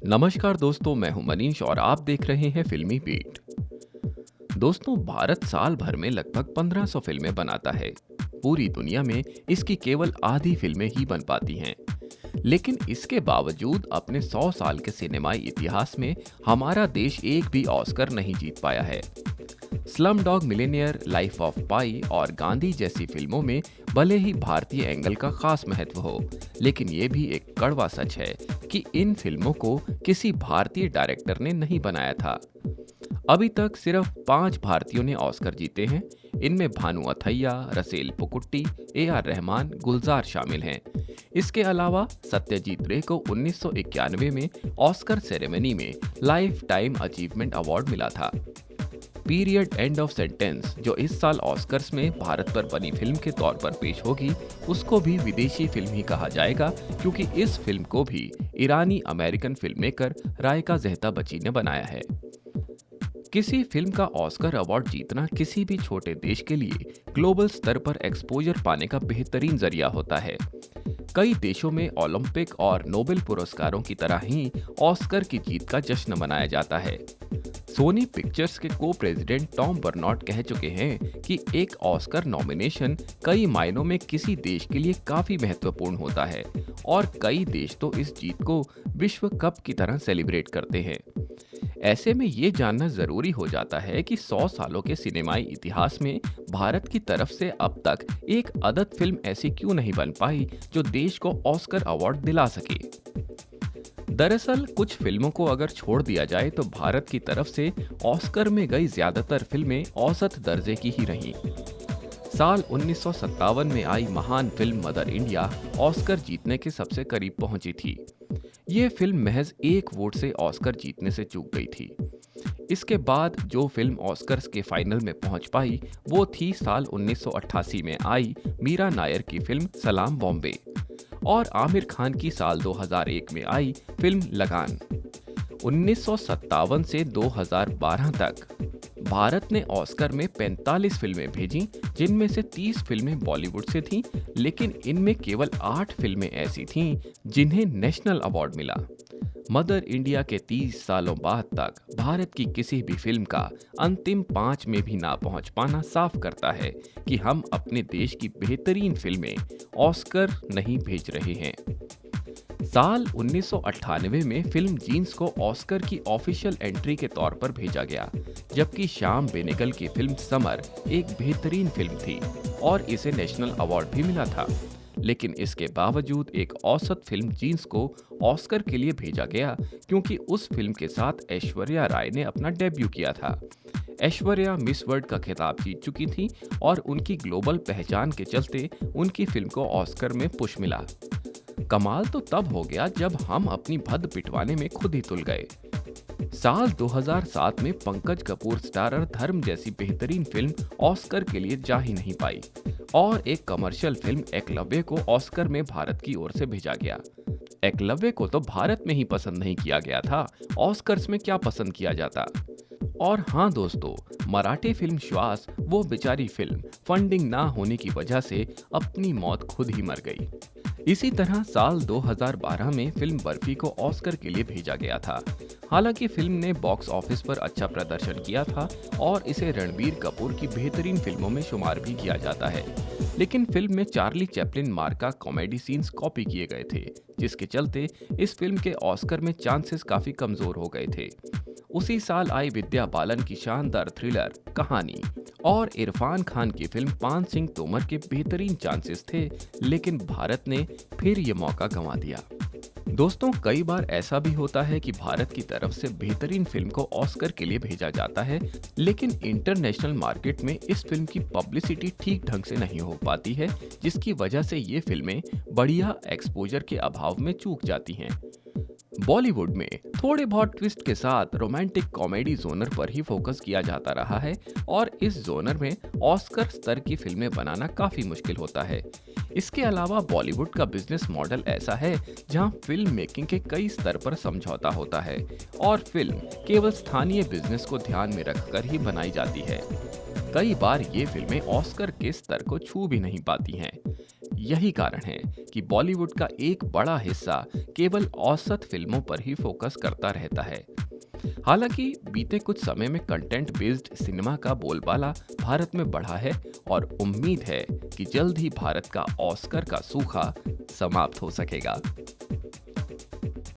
नमस्कार दोस्तों, मैं हूं मनीष और आप देख रहे हैं फिल्मी बीट। दोस्तों, भारत साल भर में लगभग 1500 फिल्में बनाता है। पूरी दुनिया में इसकी केवल आधी फिल्में ही बन पाती हैं। लेकिन इसके बावजूद अपने 100 साल के सिनेमाई इतिहास में हमारा देश एक भी ऑस्कर नहीं जीत पाया है। Slumdog Millionaire, life of pi और गांधी जैसी फिल्मों में भले ही भारतीय एंगल का खास महत्व हो, लेकिन ये भी एक कड़वा सच है कि इन फिल्मों को किसी भारतीय डायरेक्टर ने नहीं बनाया था। अभी तक सिर्फ 5 भारतीयों ने ऑस्कर जीते हैं। इनमें भानु अथैया, रसेल पुकुट्टी, ए.आर. रहमान, गुलजार शामिल हैं। इसके अलावा सत्यजीत रे को 1991 में ऑस्कर सेरेमनी में लाइफ टाइम अचीवमेंट अवार्ड मिला था। पीरियड एंड ऑफ सेंटेंस, जो इस साल ऑस्कर्स में भारत पर बनी फिल्म के तौर पर पेश होगी, उसको भी विदेशी फिल्म ही कहा जाएगा, क्योंकि इस फिल्म को भी ईरानी अमेरिकन फिल्म मेकर रायका ज़ेहता-बची ने बनाया है। किसी फिल्म का ऑस्कर अवार्ड जीतना किसी भी छोटे देश के लिए ग्लोबल स्तर पर एक्सपोजर पाने का बेहतरीन जरिया होता है। कई देशों में ओलंपिक और नोबेल पुरस्कारों की तरह ही ऑस्कर की जीत का जश्न मनाया जाता है। सोनी पिक्चर्स के को प्रेसिडेंट टॉम बर्नॉट कह चुके हैं कि एक ऑस्कर नॉमिनेशन कई मायनों में किसी देश के लिए काफी महत्वपूर्ण होता है और कई देश तो इस जीत को विश्व कप की तरह सेलिब्रेट करते हैं। ऐसे में ये जानना जरूरी हो जाता है कि 100 सालों के सिनेमाई इतिहास में भारत की तरफ से अब तक एक अदद फिल्म ऐसी क्यों नहीं बन पाई जो देश को ऑस्कर अवार्ड दिला सके। दरअसल कुछ फिल्मों को अगर छोड़ दिया जाए तो भारत की तरफ से ऑस्कर में गई ज्यादातर फिल्में औसत दर्जे की ही रहीं। साल 1957 में आई महान फिल्म मदर इंडिया ऑस्कर जीतने के सबसे करीब पहुंची थी। ये फिल्म महज एक वोट से ऑस्कर जीतने से चूक गई थी। इसके बाद जो फिल्म ऑस्कर्स के फाइनल में पहुंच पाई वो थी साल 1988 में आई मीरा नायर की फिल्म सलाम बॉम्बे और आमिर खान की साल 2001 में आई फिल्म लगान। 1957 से 2012 तक भारत ने ऑस्कर में 45 फिल्में भेजीं, जिनमें से 30 फिल्में बॉलीवुड से थीं, लेकिन इनमें केवल 8 फिल्में ऐसी थीं जिन्हें नेशनल अवार्ड मिला। मदर इंडिया के 30 सालों बाद तक भारत की किसी भी फिल्म का अंतिम 5 में भी ना पहुंच पाना साफ करता है कि हम अपने देश की बेहतरीन फिल्में ऑस्कर नहीं भेज रहे हैं। साल 1998 में फिल्म जीन्स को ऑस्कर की ऑफिशियल एंट्री के तौर पर भेजा गया, जबकि श्याम बेनेगल की फिल्म समर एक बेहतरीन फिल्म थी और इसे नेशनल अवार्ड भी मिला था। लेकिन इसके बावजूद एक औसत फिल्म जीन्स को ऑस्कर के लिए भेजा गया क्योंकि उस फिल्म के साथ ऐश्वर्या राय ने अपना डेब्यू किया था। ऐश्वर्या मिस वर्ल्ड का खिताब जीत चुकी थी और उनकी ग्लोबल पहचान के चलते उनकी फिल्म को ऑस्कर में पुश मिला। कमाल तो तब हो गया जब हम अपनी भद्द पिटवाने में खुद ही तुल गए। साल 2007 में पंकज कपूर स्टारर धर्म जैसी बेहतरीन फिल्म ऑस्कर के लिए जा ही नहीं पाई और एक कमर्शियल फिल्म एकलव्य को ऑस्कर में भारत की ओर से भेजा गया। एकलव्य को तो भारत में ही पसंद नहीं किया गया था, ऑस्कर्स में क्या पसंद किया जाता। और हाँ दोस्तों, मराठी फिल्म श्वास, वो बेचारी फिल्म फंडिंग ना होने की वजह से अपनी मौत खुद ही मर गई। इसी तरह साल 2012 में फिल्म बर्फी को ऑस्कर के लिए भेजा गया था। हालांकि फिल्म ने बॉक्स ऑफिस पर अच्छा प्रदर्शन किया था और इसे रणबीर कपूर की बेहतरीन फिल्मों में शुमार भी किया जाता है, लेकिन फिल्म में चार्ली चैपलिन मार्का कॉमेडी सीन्स कॉपी किए गए थे, जिसके चलते इस फिल्म के ऑस्कर में चांसेस काफी कमजोर हो गए थे। उसी साल आई विद्या बालन की शानदार थ्रिलर कहानी और इरफान खान की फिल्म पान सिंह तोमर के बेहतरीन चांसेस थे, लेकिन भारत ने फिर ये मौका गंवा दिया। दोस्तों, कई बार ऐसा भी होता है कि भारत की तरफ से बेहतरीन फिल्म को ऑस्कर के लिए भेजा जाता है, लेकिन इंटरनेशनल मार्केट में इस फिल्म की पब्लिसिटी ठीक ढंग से नहीं हो पाती है, जिसकी वजह से ये फिल्में बढ़िया एक्सपोजर के अभाव में चूक जाती हैं। बॉलीवुड में थोड़े बहुत ट्विस्ट के साथ रोमांटिक कॉमेडी जोनर पर ही फोकस किया जाता रहा है और इस जोनर में ऑस्कर स्तर की फिल्में बनाना काफी मुश्किल होता है। इसके अलावा बॉलीवुड का बिजनेस मॉडल ऐसा है जहां फिल्म मेकिंग के कई स्तर पर समझौता होता है और फिल्म केवल स्थानीय बिजनेस को ध्यान में रखकर ही बनाई जाती है। कई बार ये फिल्में ऑस्कर के स्तर को छू भी नहीं पाती हैं। यही कारण है कि बॉलीवुड का एक बड़ा हिस्सा केवल औसत फिल्मों पर ही फोकस करता रहता है। हालांकि बीते कुछ समय में कंटेंट बेस्ड सिनेमा का बोलबाला भारत में बढ़ा है और उम्मीद है कि जल्द ही भारत का ऑस्कर का सूखा समाप्त हो सकेगा।